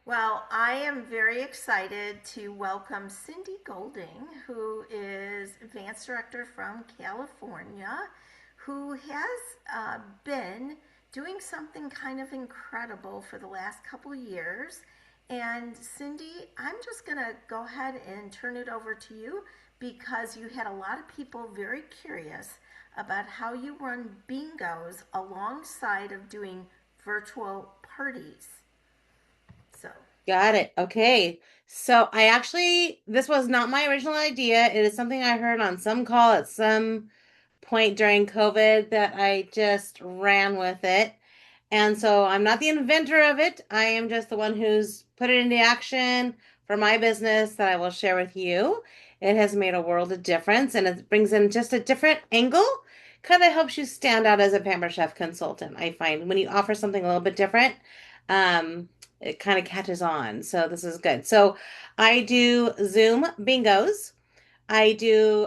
Well, I am very excited to welcome Cindy Golding, who is Advanced Director from California, who has been doing something kind of incredible for the last couple of years. And Cindy, I'm just going to go ahead and turn it over to you because you had a lot of people very curious about how you run bingos alongside of doing virtual parties. So, Got it. Okay. So this was not my original idea. It is something I heard on some call at some point during COVID that I just ran with it. And so I'm not the inventor of it. I am just the one who's put it into action for my business that I will share with you. It has made a world of difference and it brings in just a different angle. Kind of helps you stand out as a Pamper Chef consultant. I find when you offer something a little bit different, um, it kind of catches on. So this is good. So I do Zoom bingos. I do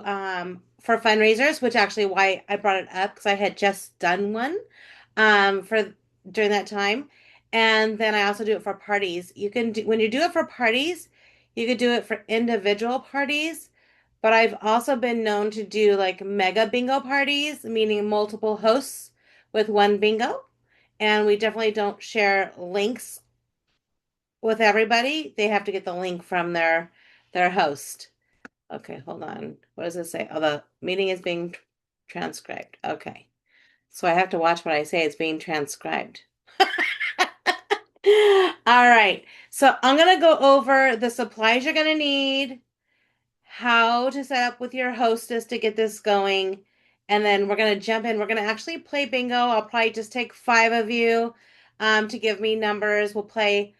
for fundraisers, which actually why I brought it up because I had just done one for during that time. And then I also do it for parties. You can do when you do it for parties, you could do it for individual parties, but I've also been known to do like mega bingo parties, meaning multiple hosts with one bingo. And we definitely don't share links with everybody. They have to get the link from their host. Okay, hold on. What does it say? Oh, the meeting is being transcribed. Okay. So I have to watch what I say. It's being transcribed. All right. So I'm going to go over the supplies you're going to need, how to set up with your hostess to get this going, and then we're going to jump in. We're going to actually play bingo. I'll probably just take five of you to give me numbers. We'll play,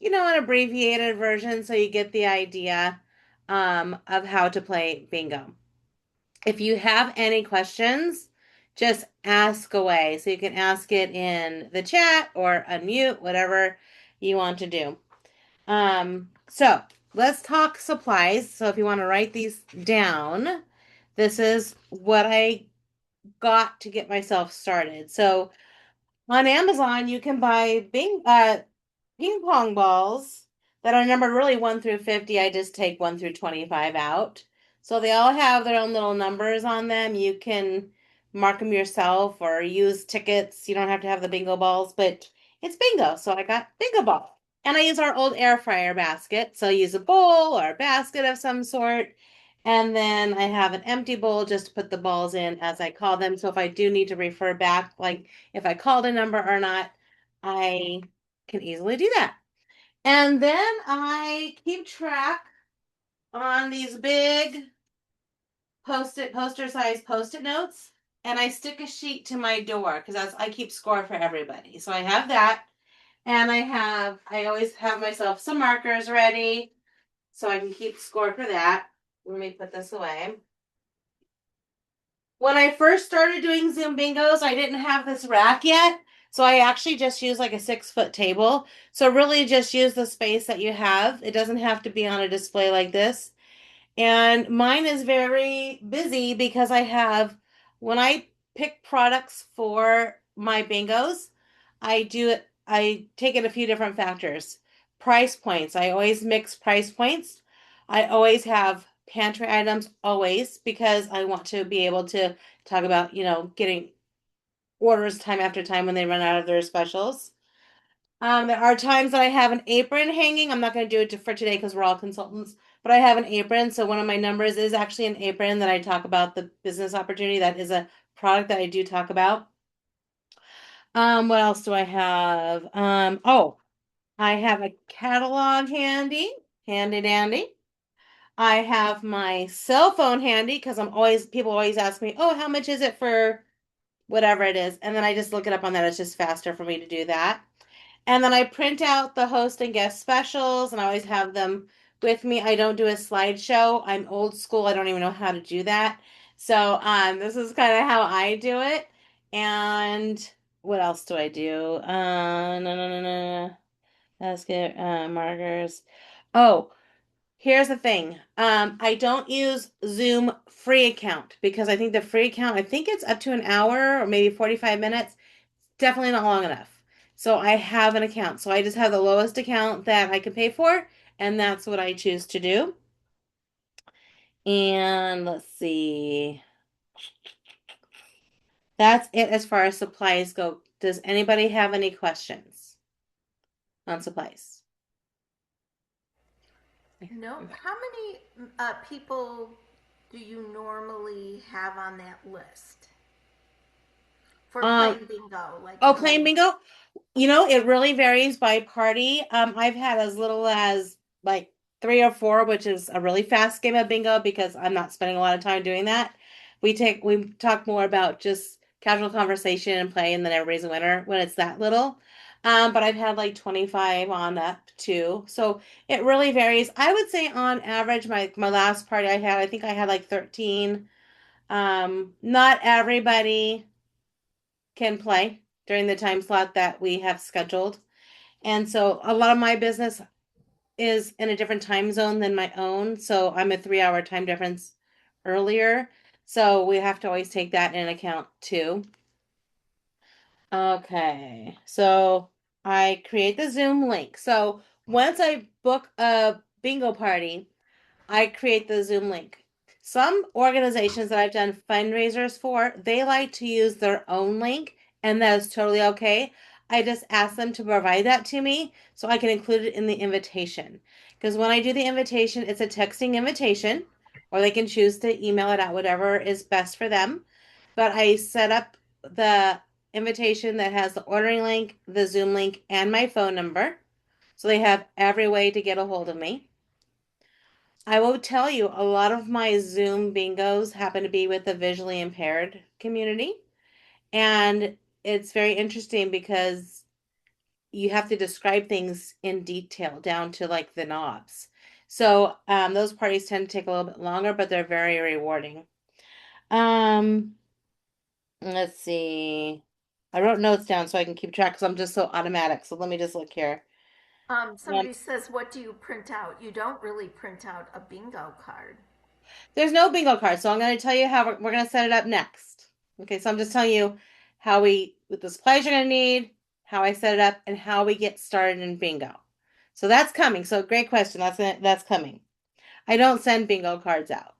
an abbreviated version so you get the idea of how to play bingo. If you have any questions, just ask away. So you can ask it in the chat or unmute, whatever you want to do. So let's talk supplies. So if you want to write these down, this is what I got to get myself started. So on Amazon, you can buy ping pong balls that are numbered really 1 through 50. I just take 1 through 25 out. So they all have their own little numbers on them. You can mark them yourself or use tickets. You don't have to have the bingo balls, but it's bingo. So I got bingo ball. And I use our old air fryer basket. So I use a bowl or a basket of some sort. And then I have an empty bowl just to put the balls in as I call them. So if I do need to refer back, like if I called a number or not, I can easily do that. And then I keep track on these big poster size post-it notes, and I stick a sheet to my door because I keep score for everybody. So I have that, and I always have myself some markers ready so I can keep score for that. Let me put this away. When I first started doing Zoom bingos, I didn't have this rack yet. So I actually just use like a 6 foot table. So really just use the space that you have. It doesn't have to be on a display like this. And mine is very busy because when I pick products for my bingos, I take in a few different factors. Price points. I always mix price points. I always have pantry items, always, because I want to be able to talk about, getting orders time after time when they run out of their specials. There are times that I have an apron hanging. I'm not going to do it for today because we're all consultants, but I have an apron. So one of my numbers is actually an apron that I talk about the business opportunity. That is a product that I do talk about. What else do I have? I have a catalog handy dandy. I have my cell phone handy because people always ask me, oh, how much is it for whatever it is? And then I just look it up on that. It's just faster for me to do that. And then I print out the host and guest specials, and I always have them with me. I don't do a slideshow. I'm old school. I don't even know how to do that. So this is kind of how I do it. And what else do I do? No, no, no, no. Basket, markers. Oh, here's the thing. I don't use Zoom free account because I think the free account, I think it's up to an hour or maybe 45 minutes. Definitely not long enough. So I have an account. So I just have the lowest account that I can pay for, and that's what I choose to do. And let's see. That's it as far as supplies go. Does anybody have any questions on supplies? No. How many people do you normally have on that list for Um, playing bingo? Like oh, how playing many? bingo? It really varies by party. I've had as little as like three or four, which is a really fast game of bingo because I'm not spending a lot of time doing that. We talk more about just casual conversation and play, and then everybody's a winner when it's that little. But I've had like 25 on up too. So it really varies. I would say on average, my last party I think I had like 13. Not everybody can play during the time slot that we have scheduled. And so a lot of my business is in a different time zone than my own. So I'm a 3 hour time difference earlier. So we have to always take that in account too. Okay. So I create the Zoom link. So once I book a bingo party, I create the Zoom link. Some organizations that I've done fundraisers for, they like to use their own link, and that is totally okay. I just ask them to provide that to me so I can include it in the invitation. Because when I do the invitation, it's a texting invitation, or they can choose to email it out, whatever is best for them. But I set up the invitation that has the ordering link, the Zoom link, and my phone number. So they have every way to get a hold of me. I will tell you, a lot of my Zoom bingos happen to be with the visually impaired community. And it's very interesting because you have to describe things in detail down to like the knobs. So those parties tend to take a little bit longer, but they're very rewarding. Um, let's see. I wrote notes down so I can keep track because I'm just so automatic. So let me just look here. Um, Somebody says, "What do you print out?" You don't really print out a bingo card. There's no bingo card, so I'm going to tell you how we're going to set it up next. Okay, so I'm just telling you with the supplies you're going to need, how I set it up, and how we get started in bingo. So that's coming. So great question. That's coming. I don't send bingo cards out.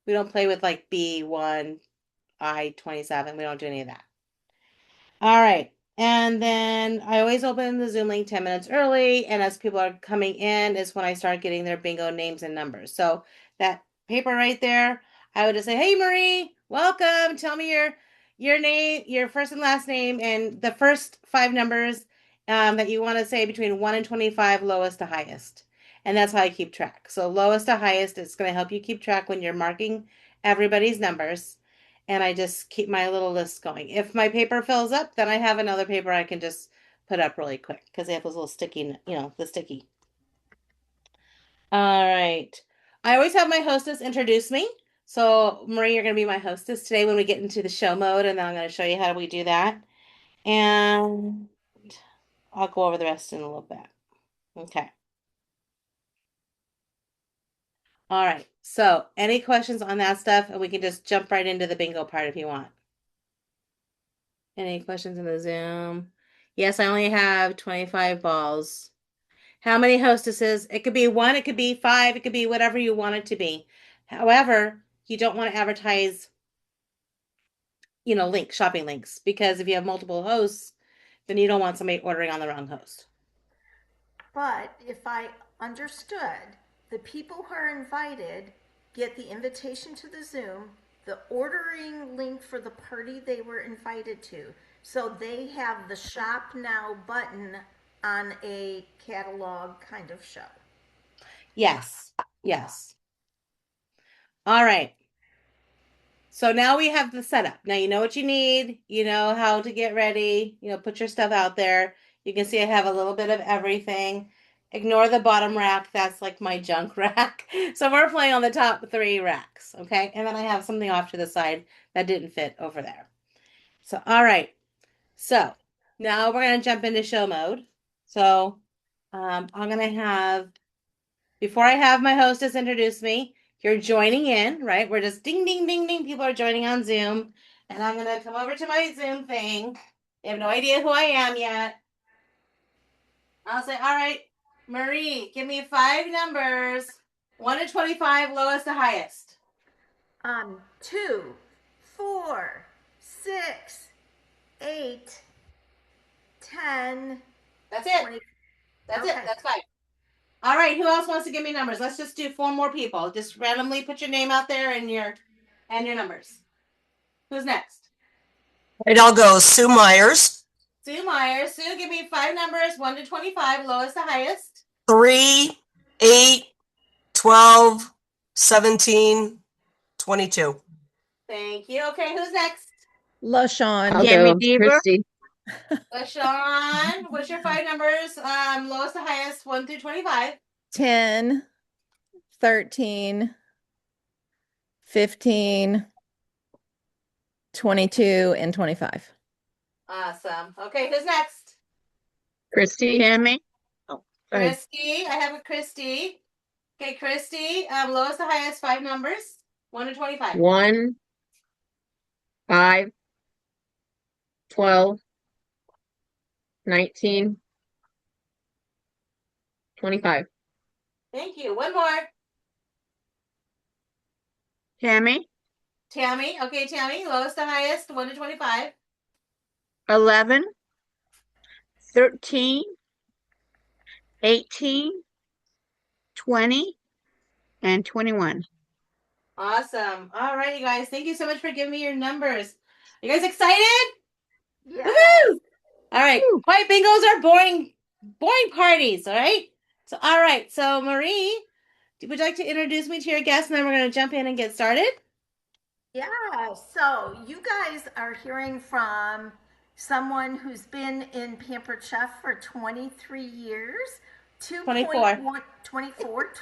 We don't play with like B1, I27. We don't do any of that. All right. And then I always open the Zoom link 10 minutes early. And as people are coming in, is when I start getting their bingo names and numbers. So that paper right there, I would just say, "Hey, Marie, welcome. Tell me your name, your first and last name, and the first five numbers that you want to say between 1 and 25, lowest to highest." And that's how I keep track. So lowest to highest, it's going to help you keep track when you're marking everybody's numbers, and I just keep my little list going. If my paper fills up, then I have another paper I can just put up really quick because they have those little sticky, the sticky. All right. I always have my hostess introduce me. So, Marie, you're going to be my hostess today when we get into the show mode, and then I'm going to show you how we do that. And I'll go over the rest in a little bit. Okay. All right. So, any questions on that stuff? And we can just jump right into the bingo part if you want. Any questions in the Zoom? Yes, I only have 25 balls. How many hostesses? It could be one, it could be five, it could be whatever you want it to be. However, you don't want to advertise, shopping links, because if you have multiple hosts, then you don't want somebody ordering on the wrong host. But if I understood, the people who are invited get the invitation to the Zoom, the ordering link for the party they were invited to. So they have the shop now button on a catalog kind of show. Yes. Yes. All right. So now we have the setup. Now you know what you need, you know how to get ready, put your stuff out there. You can see I have a little bit of everything. Ignore the bottom rack. That's like my junk rack. So we're playing on the top three racks, okay? And then I have something off to the side that didn't fit over there. So, all right. So now we're going to jump into show mode. So I'm going to have before I have my hostess introduce me, you're joining in, right? We're just ding, ding, ding, ding. People are joining on Zoom. And I'm going to come over to my Zoom thing. They have no idea who I am yet. I'll say, all right, Marie, give me five numbers, 1 to 25, lowest to highest. 2, 4, 6, 8, 10, That's it. 20. That's it. Okay. That's fine. All right, who else wants to give me numbers? Let's just do four more people. Just randomly put your name out there and your numbers. Who's next? Right, I'll go. Sue Myers, Sue Myers. Sue, give me five numbers, 1 to 25, lowest to highest. 3, 8, 12, 17, 22. Thank you. Okay, who's next? LaShawn. I'll Tammy go. Deaver. Christy. Sean. What's your five numbers? Lowest to highest, 1 through 25. 10, 13, 15, 22, and 25. Awesome. Okay, who's next? Christy. Tammy. Oh, go ahead. Christy. I have a Christy. Okay, Christy. Lowest to highest, five numbers, 1 to 25. 1, 5, 12, 19, 25. Thank you. One more. Tammy. Tammy. Okay, Tammy. Lowest to highest, 1 to 25. 11, 13, 18, 20, and 21. Awesome. All right, you guys. Thank you so much for giving me your numbers. You guys excited? Yes. Woohoo! All right. Woo. Quiet bingos are boring parties. All right. So, all right. So, Marie, would you like to introduce me to your guest, and then we're going to jump in and get started? Yeah, so you guys are hearing from someone who's been in Pampered Chef for 23 years, 24. 24,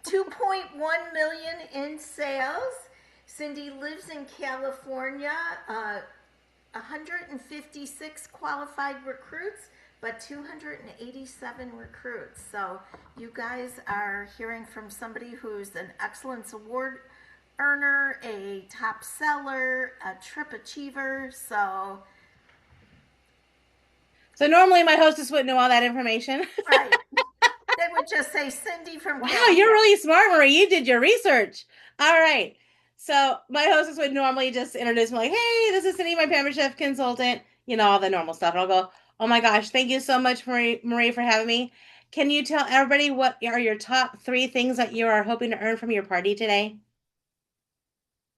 2.1 million in sales. Cindy lives in California, 156 qualified recruits, but 287 recruits. So you guys are hearing from somebody who's an Excellence Award earner, a top seller, a trip achiever. So normally my hostess wouldn't know all that information. right, they would just say Cindy from Wow, California. you're really smart, Marie. You did your research. All right. So my hostess would normally just introduce me like, hey, this is Cindy, my Pampered Chef consultant, all the normal stuff. And I'll go, oh my gosh, thank you so much, Marie, for having me. Can you tell everybody what are your top three things that you are hoping to earn from your party today?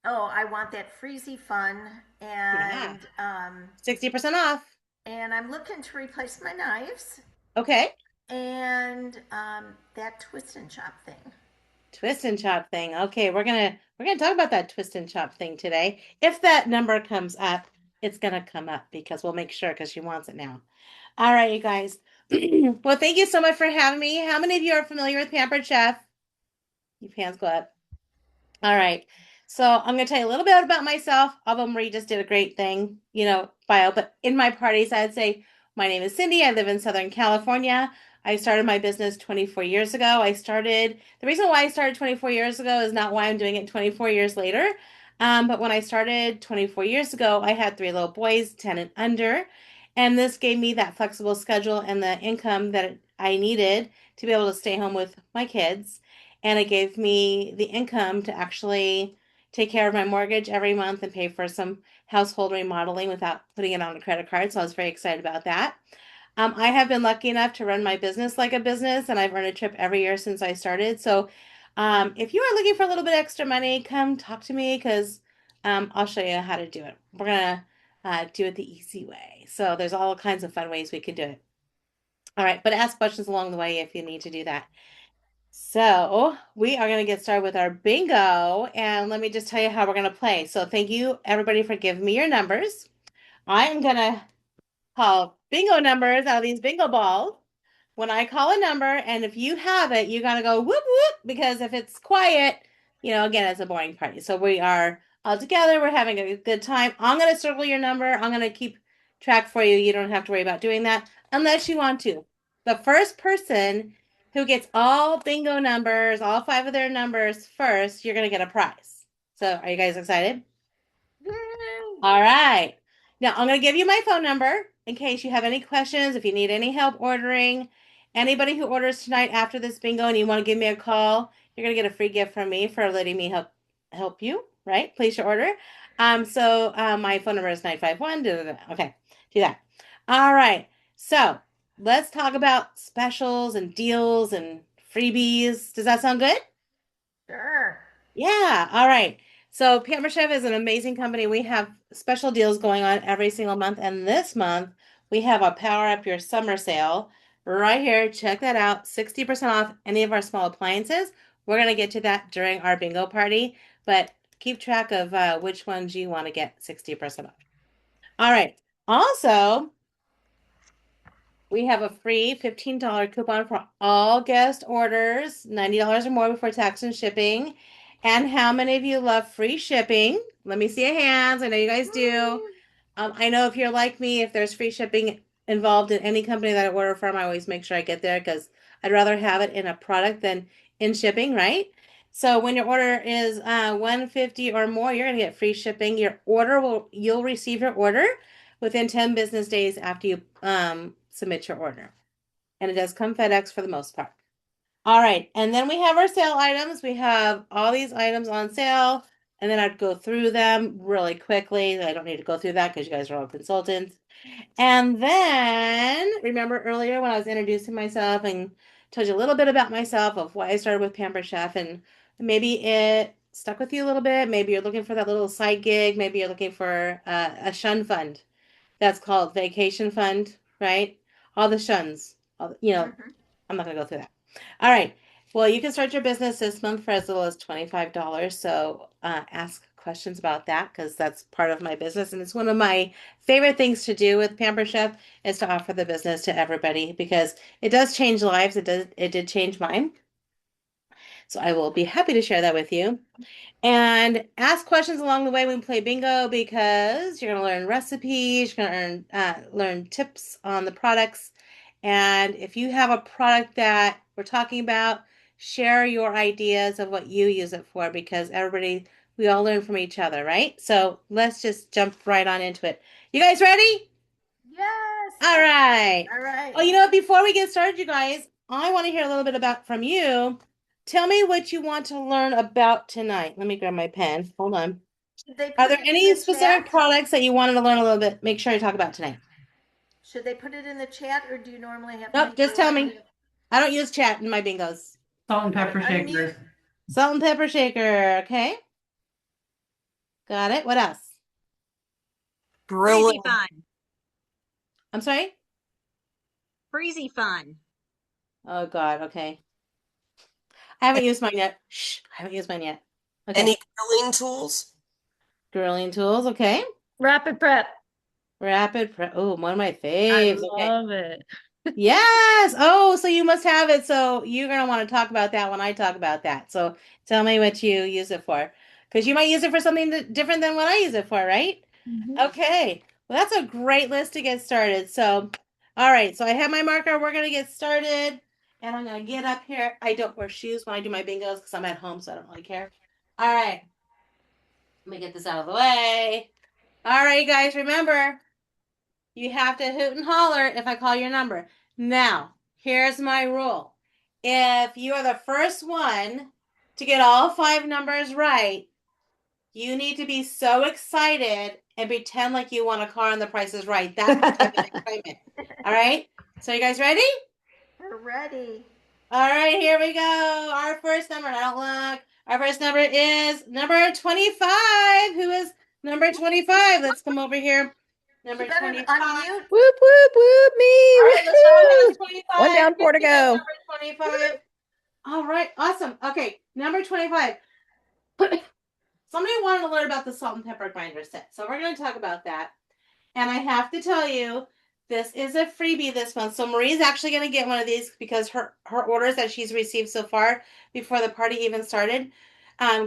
Oh, I want that freezy fun, Yeah. and 60% off. and I'm looking to replace my knives Okay. and that twist and chop thing. Twist and chop thing. Okay, we're gonna talk about that twist and chop thing today. If that number comes up, it's gonna come up because we'll make sure because she wants it now. All right, you guys. Well, thank you so much for having me. How many of you are familiar with Pampered Chef? Your hands go up. All right. So I'm going to tell you a little bit about myself, although Marie just did a great thing, bio. But in my parties, I'd say my name is Cindy. I live in Southern California. I started my business 24 years ago. The reason why I started 24 years ago is not why I'm doing it 24 years later. But when I started 24 years ago, I had three little boys, 10 and under. And this gave me that flexible schedule and the income that I needed to be able to stay home with my kids, and it gave me the income to actually take care of my mortgage every month and pay for some household remodeling without putting it on a credit card. So I was very excited about that. I have been lucky enough to run my business like a business, and I've earned a trip every year since I started. So if you are looking for a little bit extra money, come talk to me because I'll show you how to do it. We're going to do it the easy way. So there's all kinds of fun ways we can do it. All right, but ask questions along the way if you need to do that. So we are going to get started with our bingo, and let me just tell you how we're going to play. So thank you everybody for giving me your numbers. I am going to call bingo numbers out of these bingo balls. When I call a number, and if you have it, you got to go whoop whoop, because if it's quiet, again, it's a boring party. So we are all together. We're having a good time. I'm going to circle your number. I'm going to keep track for you. You don't have to worry about doing that unless you want to. The first person who gets all bingo numbers, all five of their numbers first, you're going to get a prize. So are you guys excited? Yay! All right. Now I'm going to give you my phone number in case you have any questions, if you need any help ordering. Anybody who orders tonight after this bingo and you want to give me a call, you're gonna get a free gift from me for letting me help you, right? Place your order. My phone number is 951. Okay, do that. All right. So let's talk about specials and deals and freebies. Does that sound good? Sure. Yeah. All right. So Pamper Chef is an amazing company. We have special deals going on every single month, and this month we have a Power Up Your Summer sale right here. Check that out. 60% off any of our small appliances. We're gonna get to that during our bingo party, but keep track of which ones you want to get 60% off. All right. Also, we have a free $15 coupon for all guest orders, $90 or more before tax and shipping. And how many of you love free shipping? Let me see your hands. I know you guys do. I know if you're like me, if there's free shipping involved in any company that I order from, I always make sure I get there because I'd rather have it in a product than in shipping, right? So when your order is 150 or more, you're gonna get free shipping. You'll receive your order within 10 business days after you submit your order. And it does come FedEx for the most part. All right, and then we have our sale items. We have all these items on sale, and then I'd go through them really quickly. I don't need to go through that because you guys are all consultants. And then remember earlier when I was introducing myself and told you a little bit about myself of why I started with Pamper Chef, and maybe it stuck with you a little bit. Maybe you're looking for that little side gig. Maybe you're looking for a shun fund. That's called vacation fund, right? All the shuns. Mm-hmm. I'm not gonna go through that. All right. Well, you can start your business this month for as little as $25. So ask questions about that because that's part of my business. And it's one of my favorite things to do with Pamper Chef is to offer the business to everybody because it does change lives. It did change mine. So I will be happy to share that with you. And ask questions along the way when we play bingo because you're going to learn recipes, you're going to learn tips on the products. And if you have a product that we're talking about, share your ideas of what you use it for because we all learn from each other, right? So let's just jump right on into it. You guys ready? Yes. All right. All right. Oh, before we get started, you guys, I want to hear a little bit about from you. Tell me what you want to learn about tonight. Let me grab my pen. Hold on. Should they Are put there it in any the specific chat? products that you wanted to learn a little bit? Make sure you talk about tonight. Should they put it in the chat, or do you normally have Nope, me just do tell it? me. I don't use chat in my bingos. Salt and All right, pepper unmute. shaker. Salt and pepper shaker. Okay. Got it. What else? Grilling. Freezy fun. I'm sorry? Freezy fun. Oh, God. Okay. I haven't used mine yet. Shh. I haven't used mine yet. Okay. Any grilling tools? Grilling tools. Okay. Rapid prep. Rapid prep. Oh, one of my I faves. Okay. love it. Yes. Oh, so you must have it. So you're going to want to talk about that when I talk about that. So tell me what you use it for. Because you might use it for something different than what I use it for, right? Okay. Well, that's a great list to get started. So, all right. So I have my marker. We're going to get started. And I'm going to get up here. I don't wear shoes when I do my bingos because I'm at home, so I don't really care. All right. Let me get this out of the way. All right, guys. Remember, you have to hoot and holler if I call your number. Now, here's my rule. If you are the first one to get all 5 numbers right, you need to be so excited and pretend like you want a car and the price is right. That's the type of excitement. All right? So you guys ready? We're ready. All right, here we go. Our first number, I don't look. Our first number is number 25. Who is number 25? Let's come over here. Number You better 25. unmute. Whoop, whoop, whoop, me. All right, LaShawn has Woohoo! 25. One down, 4 to Christy has go. number 25. All right, awesome. Okay, number 25. Somebody wanted to learn about the salt and pepper grinder set. So we're going to talk about that. And I have to tell you, this is a freebie this month. So Marie's actually going to get one of these because her orders that she's received so far before the party even started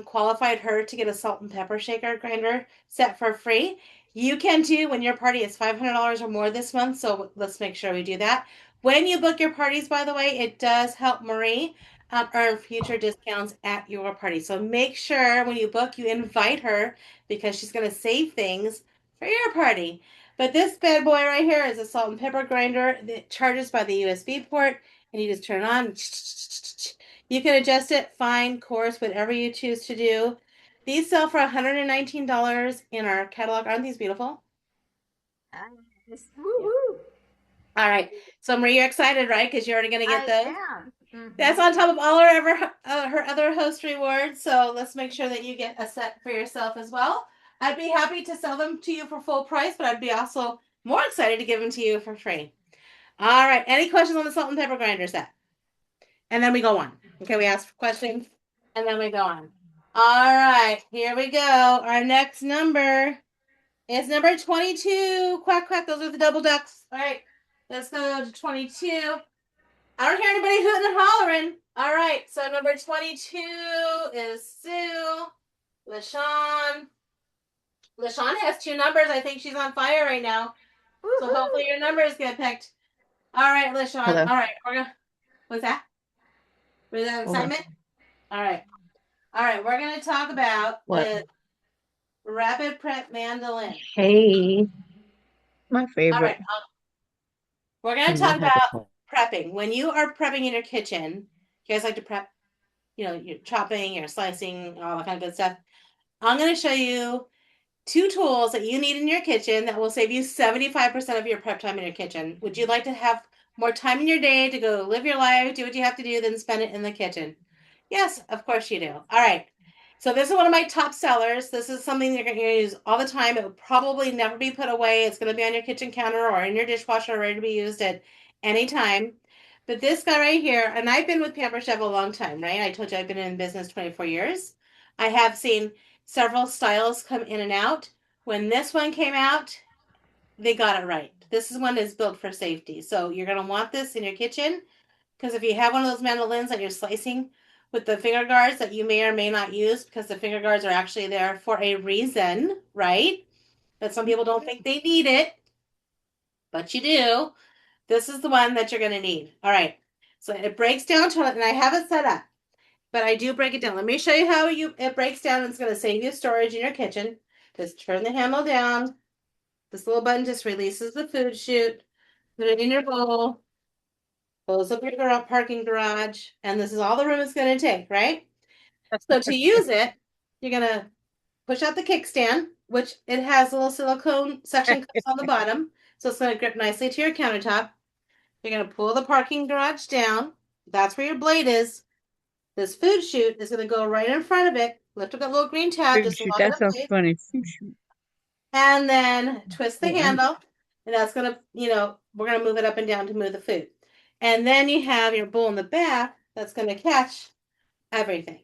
qualified her to get a salt and pepper shaker grinder set for free. You can too when your party is $500 or more this month. So let's make sure we do that. When you book your parties, by the way, it does help Marie earn future discounts at your party. So make sure when you book, you invite her because she's going to save things for your party. But this bad boy right here is a salt and pepper grinder that charges by the USB port, and you just turn it on. You can adjust it, fine, coarse, whatever you choose to do. These sell for $119 in our catalog. Aren't these beautiful? Yes. Yeah. Woo-hoo. All right. So Marie, you're excited, right? Because you're already going to get I those. am. That's on top of all her other host rewards. So let's make sure that you get a set for yourself as well. I'd be happy to sell them to you for full price, but I'd be also more excited to give them to you for free. All right. Any questions on the salt and pepper grinder set? And then we go on. Okay, we ask questions and then we go on. All right, here we go. Our next number is number 22. Quack, quack. Those are the double ducks. All right, let's go to 22. I don't hear anybody hooting and hollering. All right, so number 22 is Sue. LaShawn. LaShawn has two numbers. I think she's on fire right now. So Woo-hoo. hopefully your numbers get picked. All right, LaShawn. Hello. All right, we're gonna. What's that? Was that Hold on. excitement? All right. All right, we're going to talk about What? the rapid prep mandolin. Hey, my All favorite. right, we're going to And talk what happened? about prepping. When you are prepping in your kitchen, you guys like to prep, you're chopping, you're slicing, all that kind of good stuff. I'm going to show you two tools that you need in your kitchen that will save you 75% of your prep time in your kitchen. Would you like to have more time in your day to go live your life, do what you have to do, then spend it in the kitchen? Yes, of course you do. All right. So this is one of my top sellers. This is something you're going to use all the time. It will probably never be put away. It's going to be on your kitchen counter or in your dishwasher, ready to be used at any time. But this guy right here, and I've been with Pamper Chef a long time, right? I told you I've been in business 24 years. I have seen several styles come in and out. When this one came out, they got it right. This is one that's built for safety. So you're going to want this in your kitchen because if you have one of those mandolins that you're slicing with the finger guards that you may or may not use because the finger guards are actually there for a reason, right? But some people don't think they need it, but you do. This is the one that you're going to need. All right. So it breaks down to it, and I have it set up, but I do break it down. Let me show you how it breaks down. And it's going to save you storage in your kitchen. Just turn the handle down. This little button just releases the food chute. Put it in your bowl. Close up your parking garage, and this is all the room it's going to take, right? So to use it, you're going to push out the kickstand, which it has little silicone suction cups on the bottom, so it's going to grip nicely to your countertop. You're going to pull the parking garage down. That's where your blade is. This food chute is going to go right in front of it. Lift up that little green tab, just Shoot, lock it that up, sounds please, funny. and then twist the Oh, handle, and that's going to, we're going to move it up and down to move the food. And then you have your bowl in the back that's going to catch everything.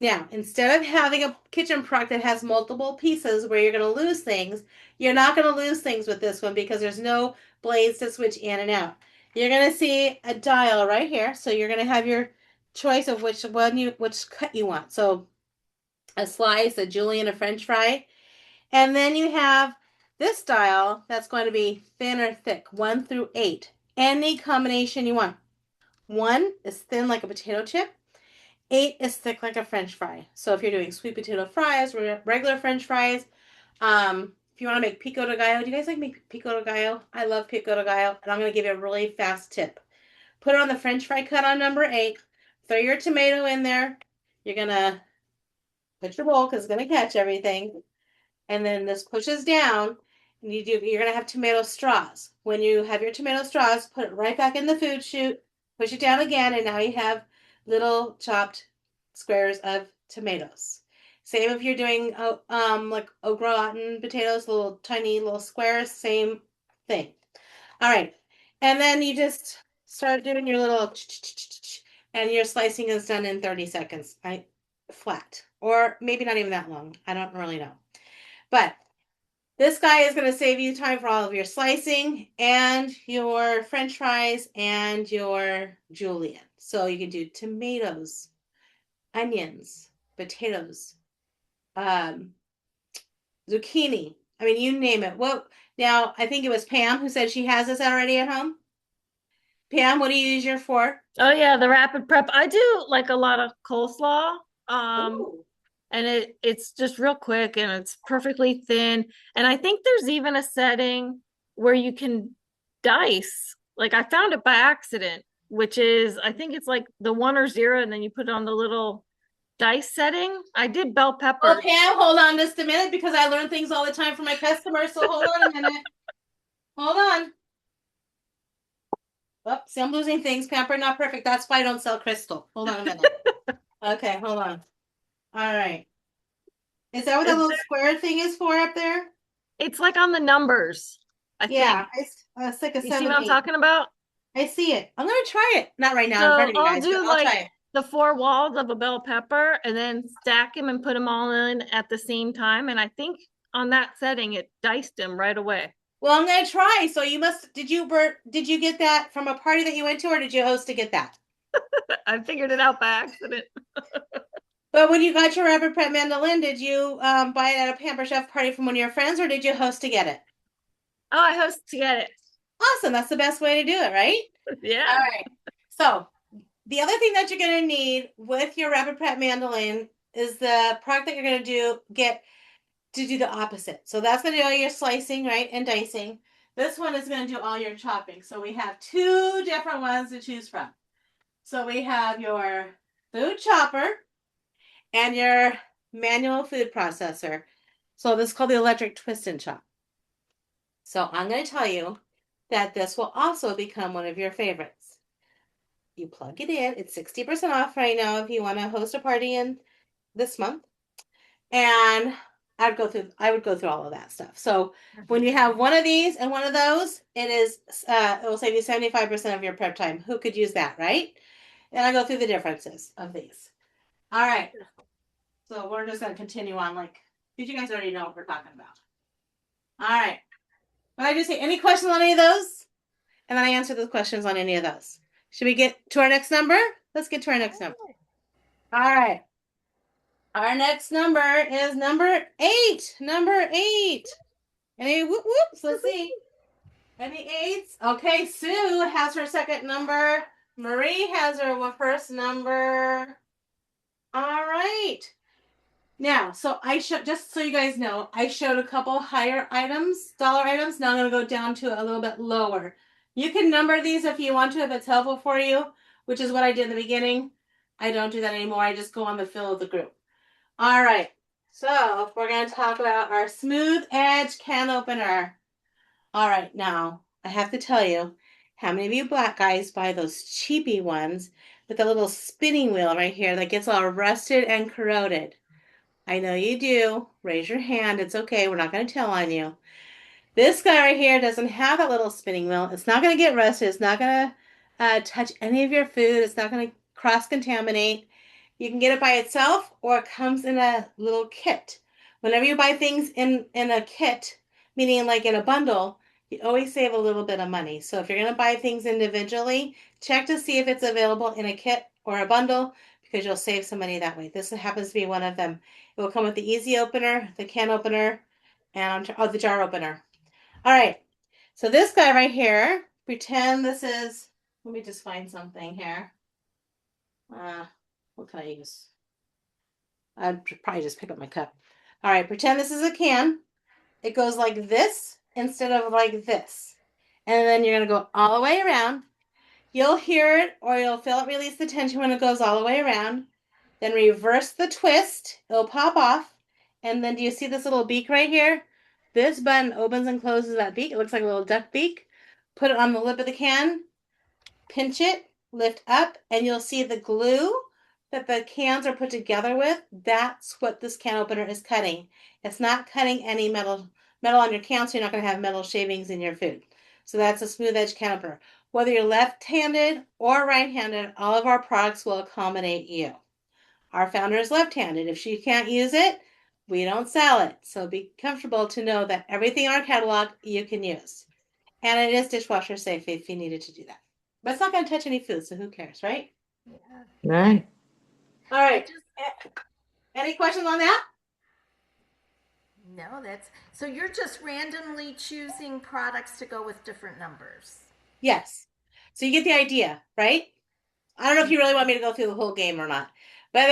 Now, instead of having a kitchen product that has multiple pieces where you're going to lose things, you're not going to lose things with this one because there's no blades to switch in and out. You're going to see a dial right here. So you're going to have your choice of which cut you want. So a slice, a julienne, a French fry. And then you have this dial that's going to be thin or thick, 1 through 8. Any combination you want. 1 is thin like a potato chip. 8 is thick like a French fry. So if you're doing sweet potato fries, regular French fries, if you want to make pico de gallo, do you guys like make pico de gallo? I love pico de gallo, and I'm going to give you a really fast tip. Put it on the French fry cut on number 8. Throw your tomato in there. You're going to put your bowl because it's going to catch everything. And then this pushes down, and you're going to have tomato straws. When you have your tomato straws, put it right back in the food chute, push it down again, and now you have little chopped squares of tomatoes. Same if you're doing like au gratin potatoes, little tiny little squares, same thing. All right. And then you just start doing your little and your slicing is done in 30 seconds. Flat. Or maybe not even that long. I don't really know. But this guy is going to save you time for all of your slicing and your French fries and your julienne. So you can do tomatoes, onions, potatoes, zucchini. I mean, you name it. Now, I think it was Pam who said she has this already at home. Pam, what do you use your for? Oh yeah, the rapid prep. I do like a lot of coleslaw. Ooh. and it's just real quick and it's perfectly thin. And I think there's even a setting where you can dice. Like I found it by accident, which is I think it's like the 1 or 0, and then you put it on the little dice setting. I did bell pepper. Oh, Pam, hold on just a minute because I learn things all the time from my customers. So hold on a minute. Hold on. Oh, see, I'm losing things. Pampered, not perfect. That's why I don't sell crystal. Hold on a minute. Okay, hold on. All right. Is that what that little square thing is for up there? It's like on the numbers, I Yeah, think. it's like a You see 7, what I'm 8. talking about? I see it. I'm gonna try it. Not right now in So front of you I'll guys, but do I'll like try it. the 4 walls of a bell pepper and then stack them and put them all in at the same time. And I think on that setting, it diced them right away. Well, I'm gonna try. So you must. Did you, Bert? Did you get that from a party that you went to, or did you host to get that? I figured it out by accident. But when you got your rubber pet mandolin, did you buy it at a Pamper Chef party from one of your friends, or did you host to get it? Oh, I host to get it. Awesome. That's the best way to do it, right? Yeah. All right. So the other thing that you're going to need with your Rapid Prep mandolin is the product that you're going to get to do the opposite. So that's going to do all your slicing, right, and dicing. This one is going to do all your chopping. So we have 2 different ones to choose from. So we have your food chopper and your manual food processor. So this is called the electric twist and chop. So I'm going to tell you that this will also become one of your favorites. You plug it in. It's 60% off right now if you want to host a party in this month. And I would go through all of that stuff. So when you have one of these and one of those, it will save you 75% of your prep time. Who could use that, right? And I go through the differences of these. All right. So we're just going to continue on because you guys already know what we're talking about. All right. What I just say, any questions on any of those? And then I answer the questions on any of those. Should we get to our next number? Let's get to our next number. All right. Our next number is number 8. Number 8. Any whoops? Let's see. Any 8s? Okay, Sue has her second number. Marie has her first number. All right. Now, so I showed, just so you guys know, I showed a couple higher items, dollar items. Now I'm going to go down to a little bit lower. You can number these if you want to, if it's helpful for you, which is what I did in the beginning. I don't do that anymore. I just go on the fill of the group. All right. So we're going to talk about our smooth edge can opener. All right. Now, I have to tell you, how many of you black guys buy those cheapy ones with the little spinning wheel right here that gets all rusted and corroded? I know you do. Raise your hand. It's okay. We're not going to tell on you. This guy right here doesn't have that little spinning wheel. It's not going to get rusted. It's not going to touch any of your food. It's not going to cross-contaminate. You can get it by itself or it comes in a little kit. Whenever you buy things in a kit, meaning like in a bundle, you always save a little bit of money. So if you're going to buy things individually, check to see if it's available in a kit or a bundle because you'll save some money that way. This happens to be one of them. It will come with the easy opener, the can opener, and the jar opener. All right. So this guy right here, pretend this is, let me just find something here. What can I use? I'd probably just pick up my cup. All right, pretend this is a can. It goes like this instead of like this. And then you're going to go all the way around. You'll hear it or you'll feel it release the tension when it goes all the way around. Then reverse the twist. It'll pop off. And then do you see this little beak right here? This button opens and closes that beak. It looks like a little duck beak. Put it on the lip of the can. Pinch it, lift up, and you'll see the glue that the cans are put together with. That's what this can opener is cutting. It's not cutting any metal on your can, so you're not going to have metal shavings in your food. So that's a smooth edge can opener. Whether you're left-handed or right-handed, all of our products will accommodate you. Our founder is left-handed. If she can't use it, we don't sell it. So be comfortable to know that everything in our catalog you can use. And it is dishwasher safe if you needed to do that. But it's not going to touch any food, so who cares, right? Yeah. Right. All right. Any questions on that? No, that's so you're just randomly choosing products to go with different numbers. Yes. So you get the idea, right? I don't know if you really want me to go through the whole game or not, but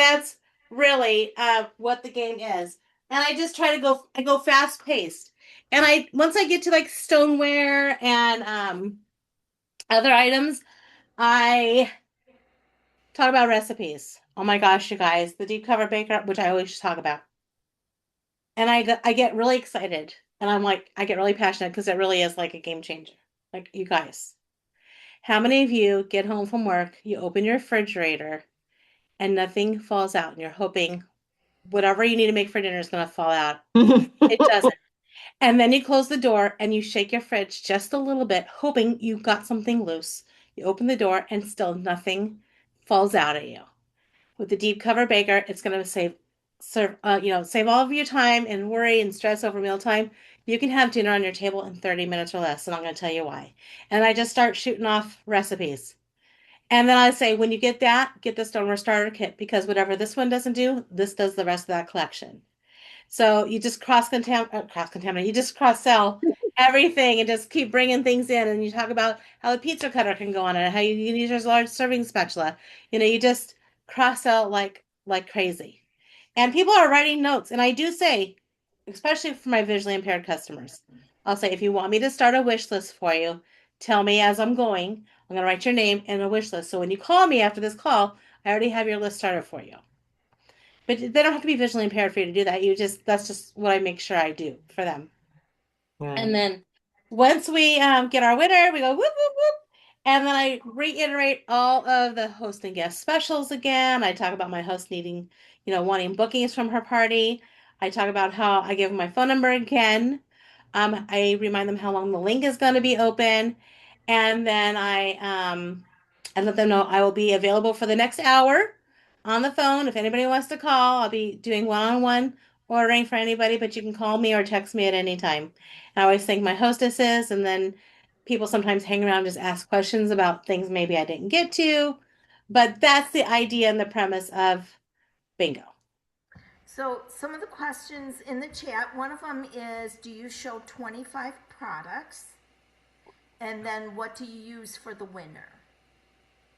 really what the game is. And I just try to I go fast paced. And once I get to like stoneware and other items, I talk about recipes. Oh my gosh, you guys, the deep cover baker, which I always talk about. And I get really excited. And I'm like, I get really passionate because it really is like a game changer. Like, you guys, how many of you get home from work, you open your refrigerator, and nothing falls out, and you're hoping whatever you need to make for dinner is going to fall out? It doesn't. And then you close the door and you shake your fridge just a little bit, hoping you got something loose. You open the door and still nothing falls out at you. With the deep cover baker, it's going to save all of your time and worry and stress over mealtime. You can have dinner on your table in 30 minutes or less, and I'm going to tell you why. And I just start shooting off recipes. And then I say, when you get that, get the stoneware starter kit because whatever this one doesn't do, this does the rest of that collection. So you just cross contaminate. You just cross sell everything and just keep bringing things in. And you talk about how the pizza cutter can go on it, how you can use your large serving spatula. You just cross sell like crazy. And people are writing notes. And I do say, especially for my visually impaired customers, I'll say, if you want me to start a wish list for you, tell me as I'm going. I'm going to write your name and a wish list. So when you call me after this call, I already have your list started for you. But they don't have to be visually impaired for you to do that. That's just what I make sure I do for them. And then once we get our winner, we go whoop whoop whoop. And then I reiterate all of the host and guest specials again. I talk about my host needing, wanting bookings from her party. I talk about how I give them my phone number again. I remind them how long the link is going to be open. And then I let them know I will be available for the next hour on the phone. If anybody wants to call, I'll be doing one-on-one ordering for anybody, but you can call me or text me at any time. I always thank my hostesses, and then people sometimes hang around and just ask questions about things maybe I didn't get to. But that's the idea and the premise of bingo. So, some of the questions in the chat, one of them is, do you show 25 products? And then what do you use for the winner?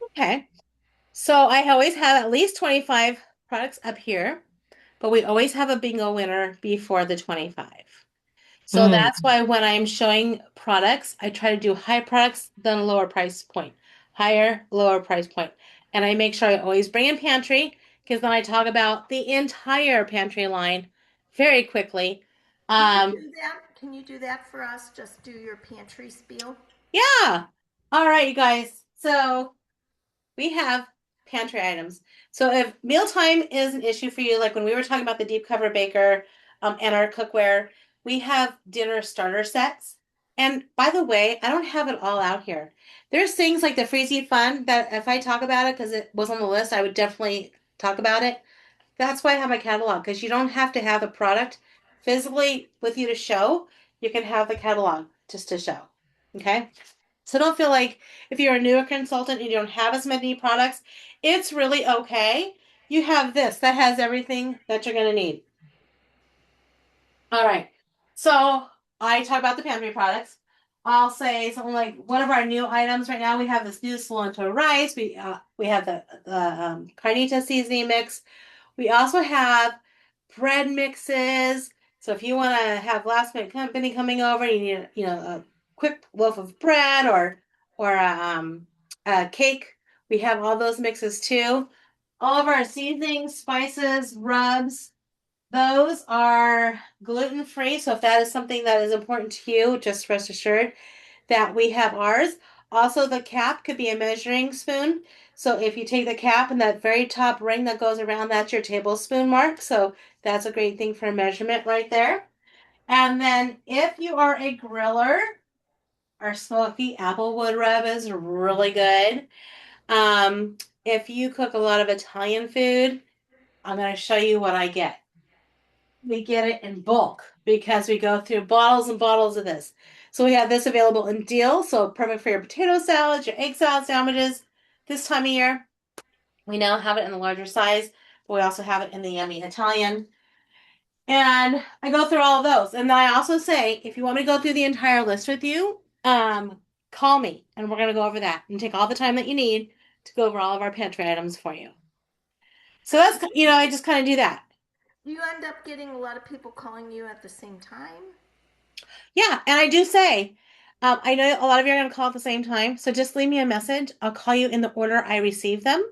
Okay. So I always have at least 25 products up here, but we always have a bingo winner before the 25. So that's why when I'm showing products, I try to do high products, then a lower price point. Higher, lower price point. And I make sure I always bring in pantry because then I talk about the entire pantry line very quickly. Can you do that? Can you do that for us? Just do your pantry spiel? Yeah. All right, you guys. So we have pantry items. So if mealtime is an issue for you, like when we were talking about the deep cover baker and our cookware, we have dinner starter sets. And by the way, I don't have it all out here. There's things like the Freeze Eat Fun that if I talk about it because it was on the list, I would definitely talk about it. That's why I have my catalog because you don't have to have the product physically with you to show. You can have the catalog just to show. Okay. So don't feel like if you're a newer consultant and you don't have as many products, it's really okay. You have this that has everything that you're going to need. All right. So I talk about the pantry products. I'll say something like one of our new items right now. We have this new cilantro rice. We have the carnita seasoning mix. We also have bread mixes. So if you want to have last minute company coming over, you need a quick loaf of bread or a cake. We have all those mixes too. All of our seasonings, spices, rubs, those are gluten free. So if that is something that is important to you, just rest assured that we have ours. Also, the cap could be a measuring spoon. So if you take the cap and that very top ring that goes around, that's your tablespoon mark. So that's a great thing for measurement right there. And then if you are a griller, our smoky applewood rub is really good. If you cook a lot of Italian food, I'm going to show you what I get. We get it in bulk because we go through bottles and bottles of this. So we have this available in deal, so perfect for your potato salads, your egg salad sandwiches this time of year. We now have it in the larger size, but we also have it in the yummy Italian. And I go through all of those. And then I also say, if you want me to go through the entire list with you, call me and we're going to go over that and take all the time that you need to go over all of our pantry items for you. So that's, I just kind of do that. You end up getting a lot of people calling you at the same time. Yeah, and I do say, I know a lot of you are going to call at the same time, so just leave me a message. I'll call you in the order I receive them.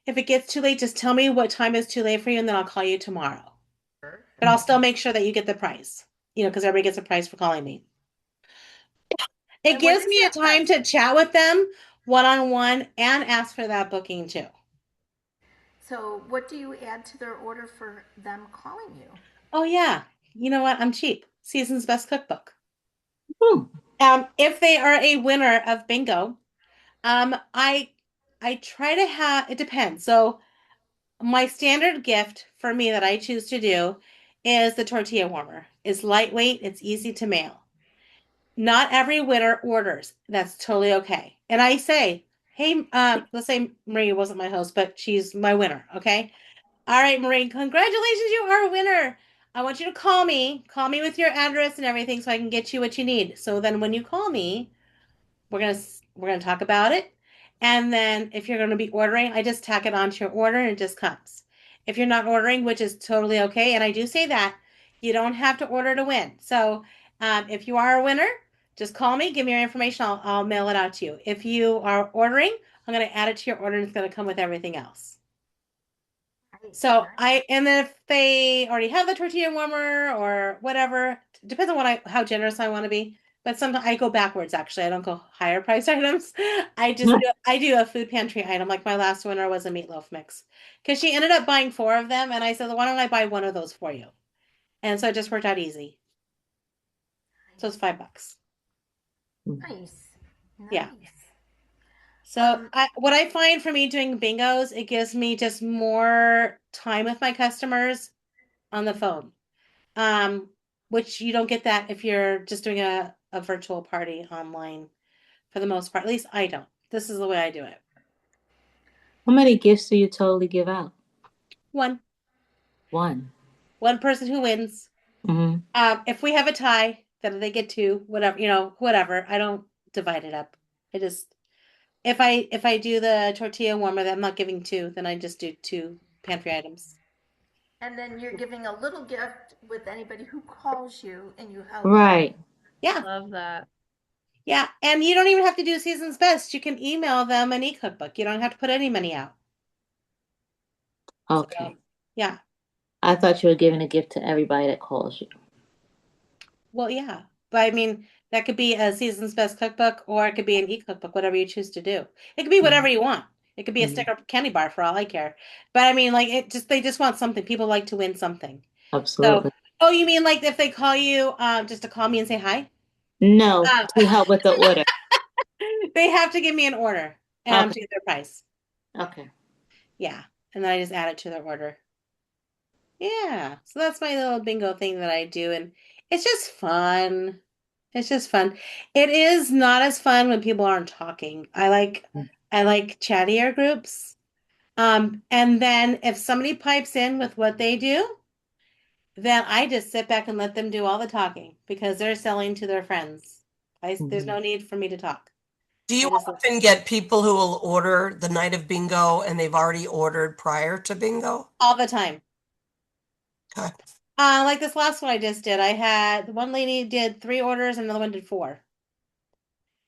If it gets too late, just tell me what time is too late for you, and then I'll call you tomorrow. But I'll still make sure that you get the price, because everybody gets a price for calling me. It And what gives is me a that time price? to chat with them one-on-one and ask for that booking too. So, what do you add to their order for them calling you? Oh yeah, you know what? I'm cheap. Season's Best Cookbook. Hmm. If they are a winner of bingo, I try to have, it depends. So my standard gift for me that I choose to do is the tortilla warmer. It's lightweight, it's easy to mail. Not every winner orders. That's totally okay. And I say, hey, let's say Marie wasn't my host, but she's my winner. Okay. All right, Marie, congratulations, you are a winner. I want you to call me with your address and everything so I can get you what you need. So then when you call me, we're gonna talk about it. And then if you're gonna be ordering, I just tack it onto your order and it just comes. If you're not ordering, which is totally okay, and I do say that, you don't have to order to win. So if you are a winner, just call me, give me your information, I'll mail it out to you. If you are ordering, I'm gonna add it to your order and it's gonna come with everything else. Nice, So nice. and then if they already have the tortilla warmer or whatever, depends on how generous I want to be. But sometimes I go backwards actually. I don't go higher price items. I do a food pantry item. Like my last winner was a meatloaf mix. Because she ended up buying 4 of them and I said, well, why don't I buy one of those for you? And so it just worked out easy. So it's $5. Nice, Yeah. nice. So what I find for me doing bingos, it gives me just more time with my customers on the phone. um, which you don't get that if you're just doing a virtual party online for the most part. At least I don't. This is the way I do it. How many gifts do you totally give out? One, One. one person who wins. Mm-hmm. If we have a tie, then they get 2, whatever, whatever. I don't divide it up. I just, if I do the tortilla warmer that I'm not giving 2, then I just do 2 pantry items. And then you're giving a little gift with anybody who calls you and you help them. Right. Yeah. Love that. Yeah. And you don't even have to do season's best. You can email them an e-cookbook. You don't have to put any money out. So, Okay. yeah. I thought you were giving a gift to everybody that calls you. Well, yeah. But I mean, that could be a season's best cookbook or it could be an e-cookbook, whatever you choose to do. It could be whatever you want. It could be a Mhm. sticker candy bar for all I care. But I mean, like they just want something. People like to win something. So, Absolutely. oh, you mean like if they call you just to call me and say hi? No, Uh, to help with the order. they have to give me an order Okay. to get their price. Okay. Yeah. And then I just add it to their order. Yeah. So that's my little bingo thing that I do. And it's just fun. It's just fun. It is not as fun when people aren't talking. I like chattier groups. And then if somebody pipes in with what they do, then I just sit back and let them do all the talking because they're selling to their friends. There's Mhm. no need for me to talk. Do you I just often get people who will order the night of bingo and they've already ordered prior to bingo? all the time. Okay. Like this last one I just did. I had one lady did 3 orders, and another one did 4.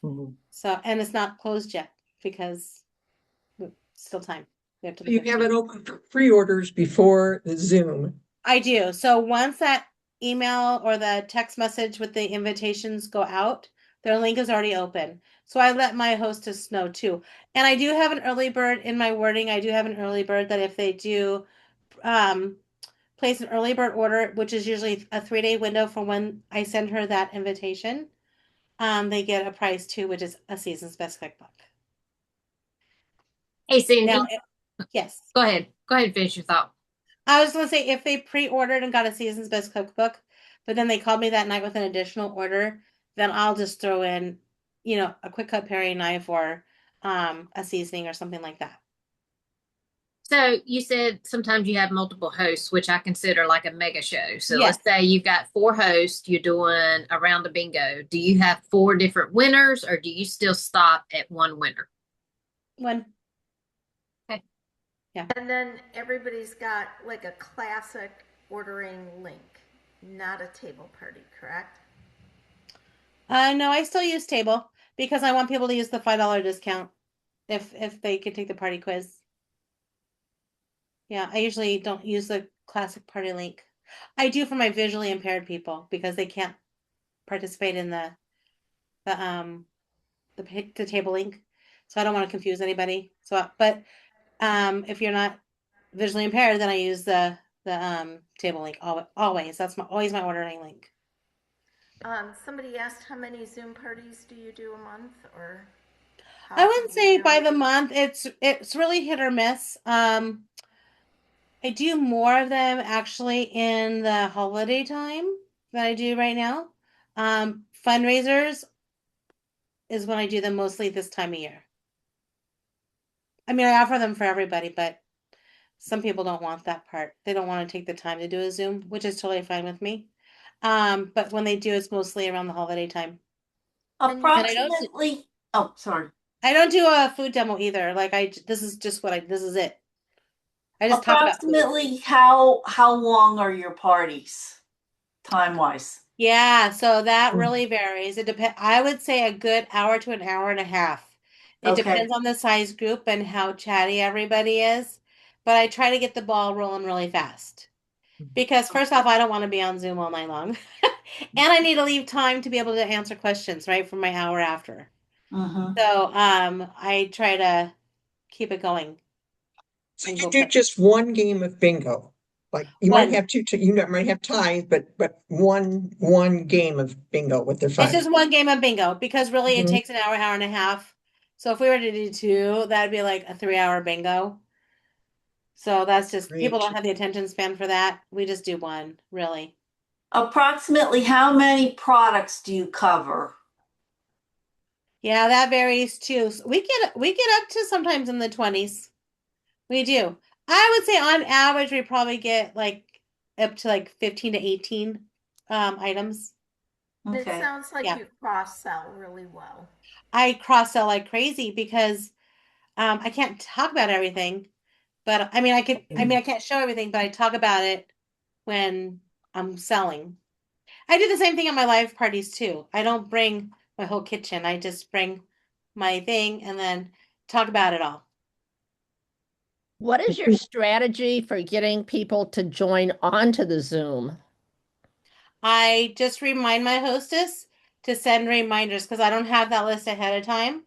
Mhm. So, and it's not closed yet because still time. We have to the You have 15th. it open for pre-orders before the Zoom. I do. So once that email or the text message with the invitations go out, their link is already open. So I let my hostess know too. And I do have an early bird in my wording. I do have an early bird that if they do um, place an early bird order, which is usually a 3-day window from when I send her that invitation, they get a prize too, which is a season's best cookbook. Hey, Cindy, Now, yes. go ahead. Go ahead and finish your thought. I was going to say if they pre-ordered and got a season's best cookbook, but then they called me that night with an additional order, then I'll just throw in, a quick cut paring knife or a seasoning or something like that. So you said sometimes you have multiple hosts, which I consider like a mega show. So Yes. let's say you've got 4 hosts, you're doing around the bingo. Do you have 4 different winners or do you still stop at one winner? When Okay. Yeah. And then everybody's got like a classic ordering link, not a table party, correct? No, I still use table because I want people to use the $5 discount if they could take the party quiz. Yeah, I usually don't use the classic party link. I do for my visually impaired people because they can't participate in the the table link. So I don't want to confuse anybody. So but if you're not visually impaired, then I use the table link always. That's always my ordering link. Somebody asked how many Zoom parties do you do a month, or how I often wouldn't do you say do by them? the month. It's really hit or miss. I do more of them actually in the holiday time than I do right now. Fundraisers is when I do them mostly this time of year. I mean, I offer them for everybody, but some people don't want that part. They don't want to take the time to do a Zoom, which is totally fine with me. But when they do, it's mostly around the holiday time. And you, And Approximately, oh, sorry. I don't do a food demo either. Like this is just this is it. I just talk about food. Approximately how long are your parties time wise? Yeah, so that really varies. It depends. I would say a good hour to an hour and a half. It Okay. depends on the size group and how chatty everybody is. But I try to get the ball rolling really fast. Because first off, I don't want to be on Zoom all night long. And I need to leave time to be able to answer questions, right, for my hour after. Mm-hmm. So I try to keep it going So and you go do quick. just one game of bingo. Like you might One. have might have ties, but one game of bingo with their It's five. just one game of bingo because really it Mhm. takes an hour, hour and a half. So if we were to do two, that'd be like a 3 hour bingo. So that's just people Great. don't have the attention span for that. We just do one, really. Approximately how many products do you cover? Yeah, that varies too. So we get up to sometimes in the 20s. We do. I would say on average we probably get like up to like 15 to 18 items. it Okay. sounds like Yeah. you cross sell really well. I cross sell like crazy because I can't talk about everything, but I can't show everything, but I talk about it when I'm selling. I do the same thing at my live parties too. I don't bring my whole kitchen. I just bring my thing and then talk about it all. What is your strategy for getting people to join onto the Zoom? I just remind my hostess to send reminders because I don't have that list ahead of time.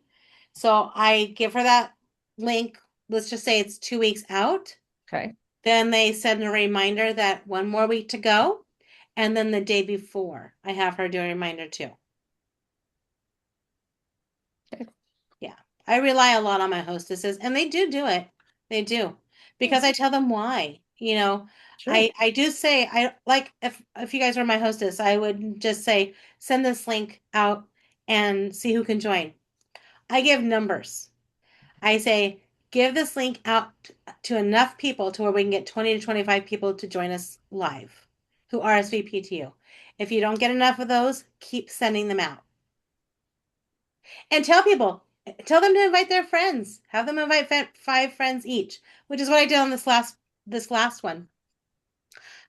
So I give her that link. Let's just say it's 2 weeks out. Okay. Then they send a reminder that one more week to go. And then the day before, I have her do a reminder too. Okay. Yeah. I rely a lot on my hostesses and they do it. They do. Because I tell them why. Sure. I do say I like if you guys were my hostess, I would just say send this link out and see who can join. I give numbers. I say give this link out to enough people to where we can get 20 to 25 people to join us live who RSVP to you. If you don't get enough of those, keep sending them out. And tell them to invite their friends. Have them invite 5 friends each, which is what I did on this last one.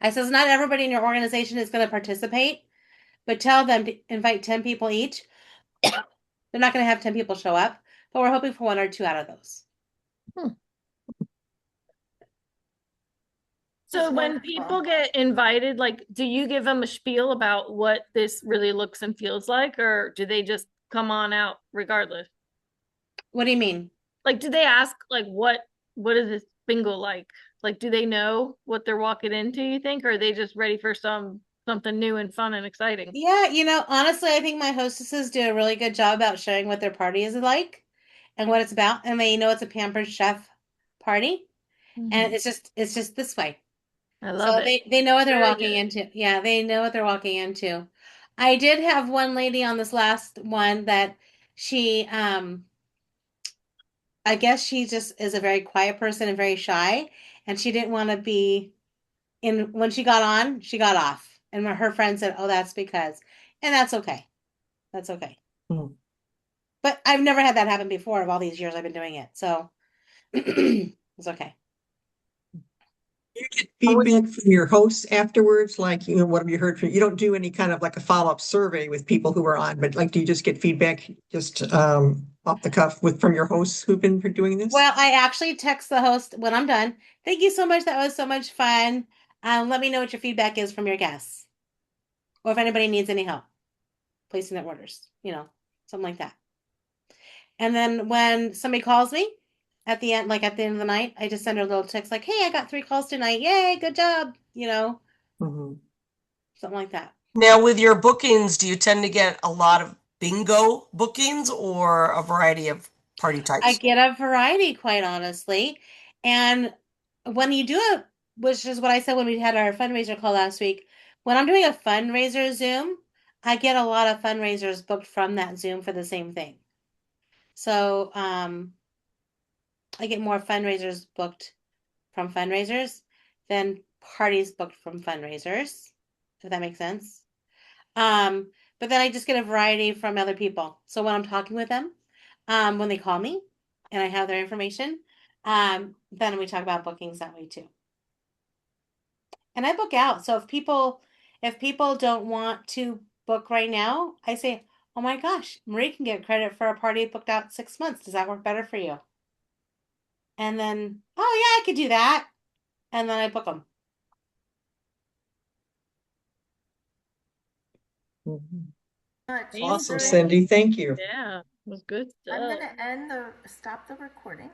I says not everybody in your organization is going to participate, but tell them to invite 10 people each. They're not going to have 10 people show up, but we're hoping for 1 or 2 out of those. So That's when wonderful. people get invited, like, do you give them a spiel about what this really looks and feels like, or do they just come on out regardless? What do you mean? Like, do they ask like what is this bingo like? Like, do they know what they're walking into, you think, or are they just ready for something new and fun and exciting? Yeah, honestly, I think my hostesses do a really good job about sharing what their party is like and what it's about, and they know it's a pampered chef party, and it's just this way. I love So it. they know what they're Very walking good. into. Yeah, they know what they're walking into. I did have one lady on this last one that she I guess she just is a very quiet person and very shy, and she didn't want to be in when she got on, she got off. And her friend said, "Oh, that's because." And that's okay. That's okay. Hmm. But I've never had that happen before of all these years I've been doing it. So it's okay. You get feedback from your hosts afterwards, like, what have you heard from, you don't do any kind of like a follow-up survey with people who are on, but like, do you just get feedback just off the cuff from your hosts who've been doing this? Well, I actually text the host when I'm done. Thank you so much. That was so much fun. Let me know what your feedback is from your guests, or if anybody needs any help placing their orders, something like that. And then when somebody calls me at the end, like at the end of the night, I just send her a little text like, "Hey, I got 3 calls tonight. Yay, good job." Mhm. Something like that. Now, with your bookings, do you tend to get a lot of bingo bookings or a variety of party I types? get a variety, quite honestly. And when you do it, which is what I said when we had our fundraiser call last week, when I'm doing a fundraiser Zoom, I get a lot of fundraisers booked from that Zoom for the same thing. So I get more fundraisers booked from fundraisers than parties booked from fundraisers, if that makes sense. But then I just get a variety from other people. So when I'm talking with them, when they call me and I have their information, then we talk about bookings that way too. And I book out. So if people don't want to book right now, I say, "Oh my gosh, Marie can get credit for a party booked out 6 months. Does that work better for you?" And then, "Oh yeah, I could do that." And then I book them. Mhm. Much. Thank Awesome, Very- Cindy. Thank you. Yeah, it was good I'm stuff. gonna stop the recording.